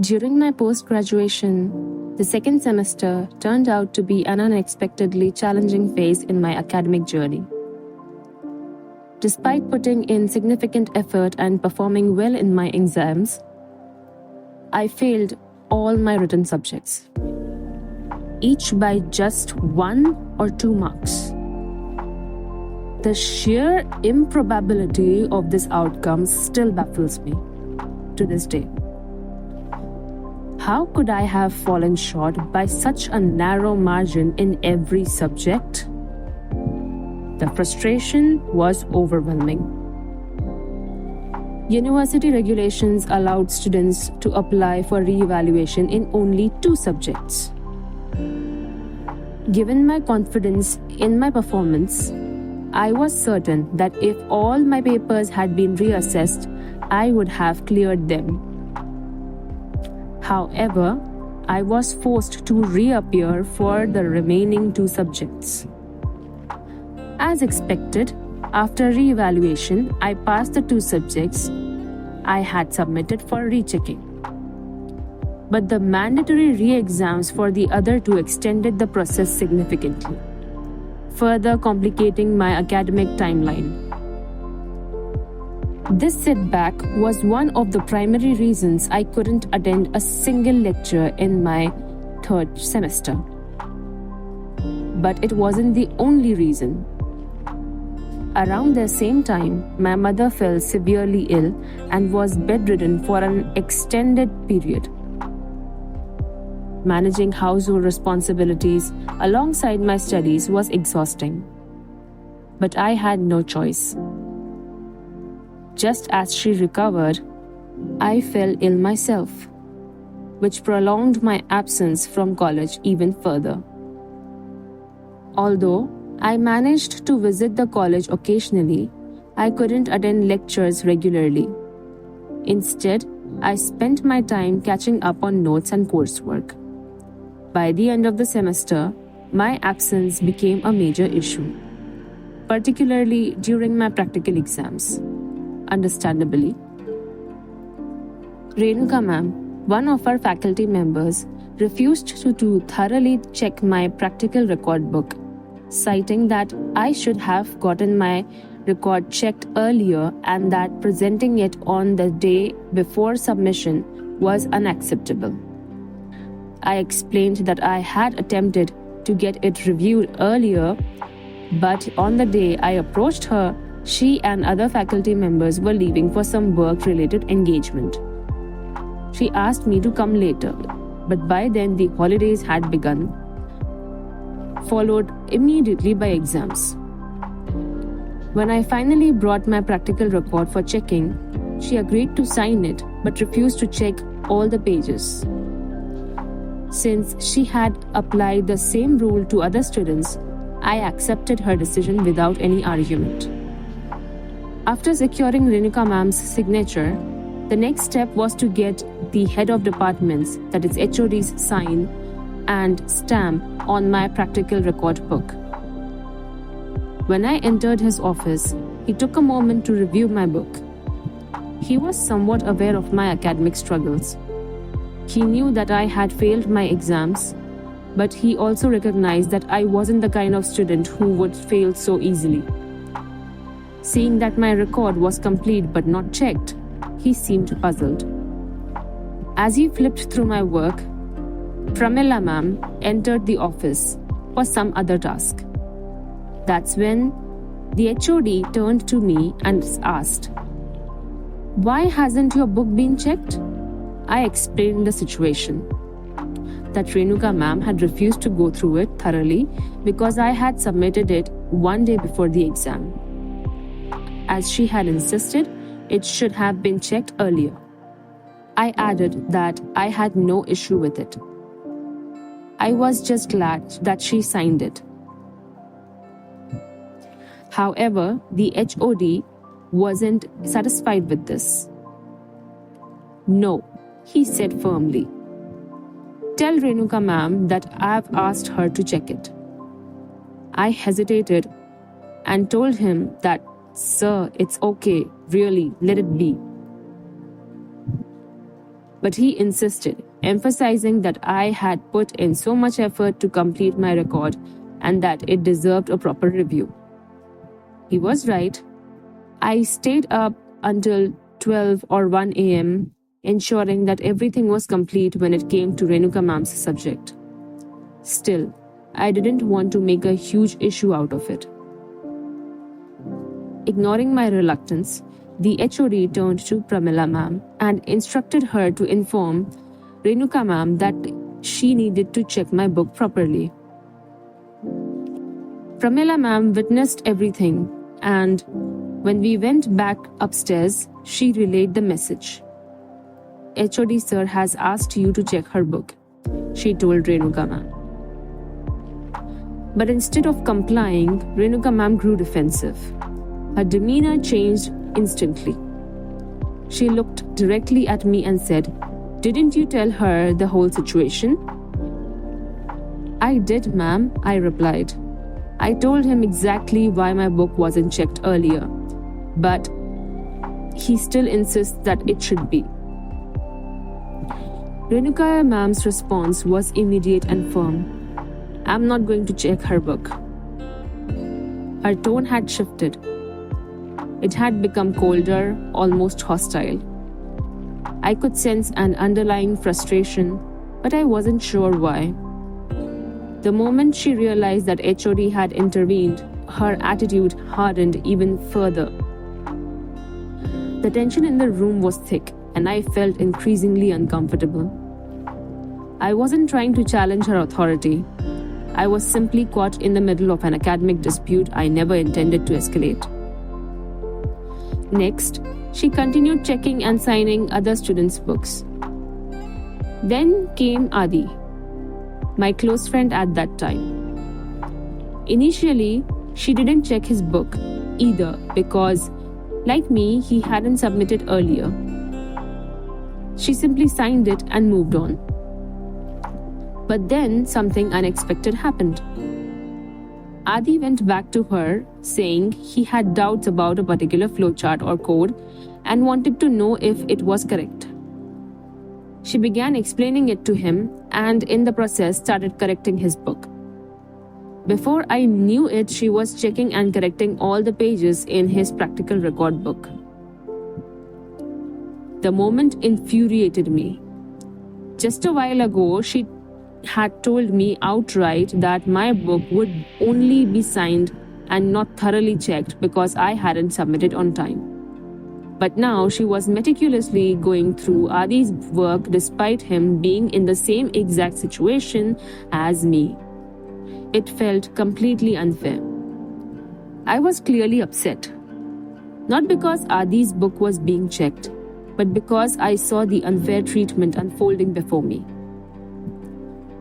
During my post-graduation, the second semester turned out to be an unexpectedly challenging phase in my academic journey. Despite putting in significant effort and performing well in my exams, I failed all my written subjects, each by just 1 or 2 marks. The sheer improbability of this outcome still baffles me to this day. How could I have fallen short by such a narrow margin in every subject? The frustration was overwhelming. University regulations allowed students to apply for re-evaluation in only 2 subjects. Given my confidence in my performance, I was certain that if all my papers had been reassessed, I would have cleared them. However, I was forced to reappear for the remaining 2 subjects. As expected, after re-evaluation, I passed the 2 subjects I had submitted for rechecking. But the mandatory re-exams for the other 2 extended the process significantly, further complicating my academic timeline. This setback was one of the primary reasons I couldn't attend a single lecture in my 3rd semester. But it wasn't the only reason. Around the same time, my mother fell severely ill and was bedridden for an extended period. Managing household responsibilities alongside my studies was exhausting. But I had no choice. Just as she recovered, I fell ill myself, which prolonged my absence from college even further. Although I managed to visit the college occasionally, I couldn't attend lectures regularly. Instead, I spent my time catching up on notes and coursework. By the end of the semester, my absence became a major issue, particularly during my practical exams. Understandably, Renuka ma'am, one of our faculty members, refused to thoroughly check my practical record book, citing that I should have gotten my record checked earlier and that presenting it on the day before submission was unacceptable. I explained that I had attempted to get it reviewed earlier, but on the day I approached her, she and other faculty members were leaving for some work-related engagement. She asked me to come later, but by then the holidays had begun, followed immediately by exams. When I finally brought my practical record for checking, she agreed to sign it but refused to check all the pages. Since she had applied the same rule to other students, I accepted her decision without any argument. After securing Renuka ma'am's signature, the next step was to get the head of departments, that is HOD's, sign and stamp on my practical record book. When I entered his office, he took a moment to review my book. He was somewhat aware of my academic struggles. He knew that I had failed my exams, but he also recognized that I wasn't the kind of student who would fail so easily. Seeing that my record was complete but not checked, he seemed puzzled. As he flipped through my work, Pramila ma'am entered the office for some other task. That's when the HOD turned to me and asked, "Why hasn't your book been checked?" I explained the situation, that Renuka ma'am had refused to go through it thoroughly because I had submitted it one day before the exam. As she had insisted, it should have been checked earlier. I added that I had no issue with it. I was just glad that she signed it. However, the HOD wasn't satisfied with this. "No," he said firmly. "Tell Renuka ma'am that I've asked her to check it." I hesitated and told him that, "Sir, it's okay, really, let it be." But he insisted, emphasizing that I had put in so much effort to complete my record and that it deserved a proper review. He was right. I stayed up until 12 or 1 a.m., ensuring that everything was complete when it came to Renuka ma'am's subject. Still, I didn't want to make a huge issue out of it. Ignoring my reluctance, the HOD turned to Pramila ma'am and instructed her to inform Renuka ma'am that she needed to check my book properly. Pramila ma'am witnessed everything, and when we went back upstairs, she relayed the message. HOD sir has asked you to check her book, she told Renuka ma'am. But instead of complying, Renuka ma'am grew defensive. Her demeanor changed instantly. She looked directly at me and said, "Didn't you tell her the whole situation?" "I did, ma'am," I replied. "I told him exactly why my book wasn't checked earlier, but he still insists that it should be." Renuka ma'am's response was immediate and firm. "I'm not going to check her book." Her tone had shifted. It had become colder, almost hostile. I could sense an underlying frustration, but I wasn't sure why. The moment she realized that HOD had intervened, her attitude hardened even further. The tension in the room was thick, and I felt increasingly uncomfortable. I wasn't trying to challenge her authority. I was simply caught in the middle of an academic dispute I never intended to escalate. Next, she continued checking and signing other students' books. Then came Adi, my close friend at that time. Initially, she didn't check his book either because, like me, he hadn't submitted earlier. She simply signed it and moved on. But then something unexpected happened. Adi went back to her, saying he had doubts about a particular flowchart or code and wanted to know if it was correct. She began explaining it to him and in the process started correcting his book. Before I knew it, she was checking and correcting all the pages in his practical record book. The moment infuriated me. Just a while ago, she had told me outright that my book would only be signed and not thoroughly checked because I hadn't submitted on time. But now she was meticulously going through Adi's work despite him being in the same exact situation as me. It felt completely unfair. I was clearly upset. Not because Adi's book was being checked, but because I saw the unfair treatment unfolding before me.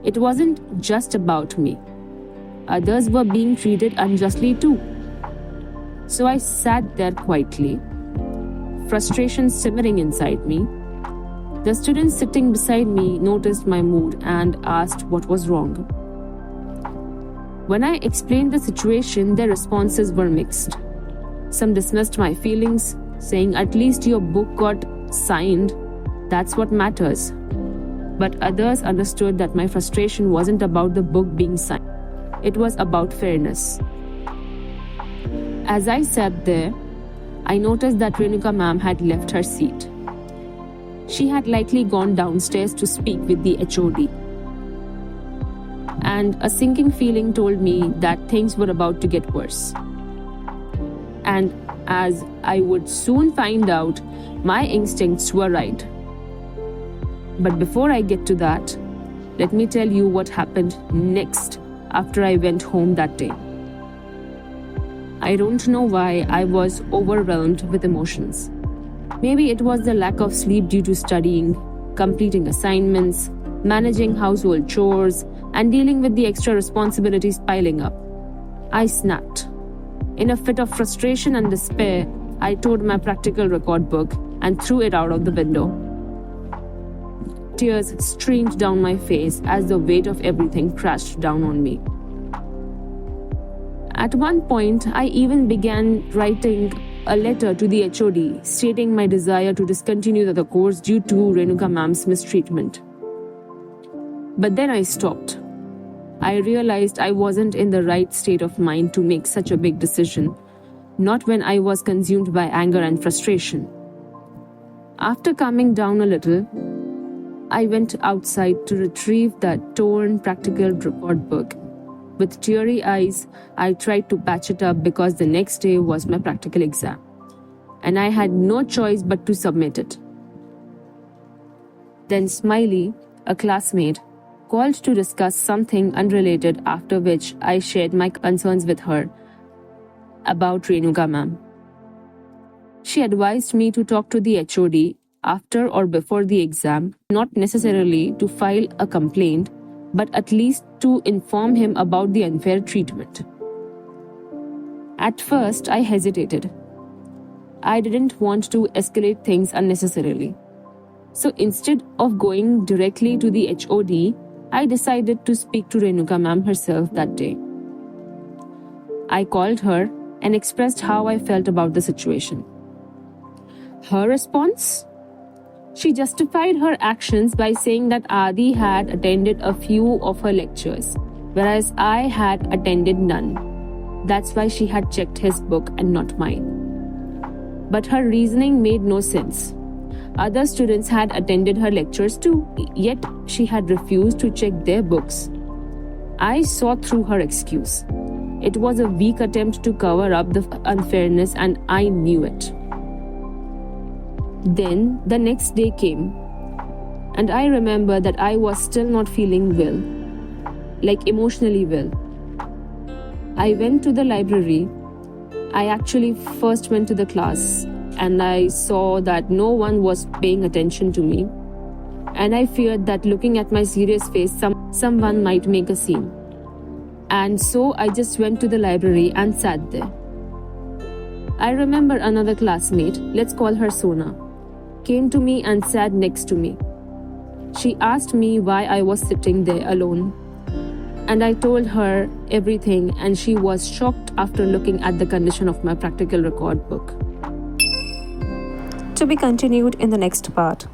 It wasn't just about me. Others were being treated unjustly too. So I sat there quietly, frustration simmering inside me. The students sitting beside me noticed my mood and asked what was wrong. When I explained the situation, their responses were mixed. Some dismissed my feelings, saying at least your book got signed, that's what matters. But others understood that my frustration wasn't about the book being signed. It was about fairness. As I sat there, I noticed that Renuka ma'am had left her seat. She had likely gone downstairs to speak with the HOD. And a sinking feeling told me that things were about to get worse. And as I would soon find out, my instincts were right. But before I get to that, let me tell you what happened next after I went home that day. I don't know why I was overwhelmed with emotions. Maybe it was the lack of sleep due to studying, completing assignments, managing household chores, and dealing with the extra responsibilities piling up. I snapped. In a fit of frustration and despair, I tore my practical record book and threw it out of the window. Tears streamed down my face as the weight of everything crashed down on me. At one point, I even began writing a letter to the HOD stating my desire to discontinue the course due to Renuka ma'am's mistreatment. But then I stopped. I realized I wasn't in the right state of mind to make such a big decision, not when I was consumed by anger and frustration. After calming down a little, I went outside to retrieve that torn practical record book. With teary eyes, I tried to patch it up because the next day was my practical exam, and I had no choice but to submit it. Then Smiley, a classmate, called to discuss something unrelated, after which I shared my concerns with her about Renuka ma'am. She advised me to talk to the HOD after or before the exam, not necessarily to file a complaint, but at least to inform him about the unfair treatment. At first, I hesitated. I didn't want to escalate things unnecessarily. So instead of going directly to the HOD, I decided to speak to Renuka ma'am herself that day. I called her and expressed how I felt about the situation. Her response? She justified her actions by saying that Adi had attended a few of her lectures, whereas I had attended none. That's why she had checked his book and not mine. But her reasoning made no sense. Other students had attended her lectures too, yet she had refused to check their books. I saw through her excuse. It was a weak attempt to cover up the unfairness, and I knew it. Then the next day came, and I remember that I was still not feeling well, like emotionally well. I went to the library. I actually first went to the class, and I saw that no one was paying attention to me, and I feared that looking at my serious face, someone might make a scene. And so I just went to the library and sat there. I remember another classmate, let's call her Sona, came to me and sat next to me. She asked me why I was sitting there alone, and I told her everything, and she was shocked after looking at the condition of my practical record book. To be continued in the next part.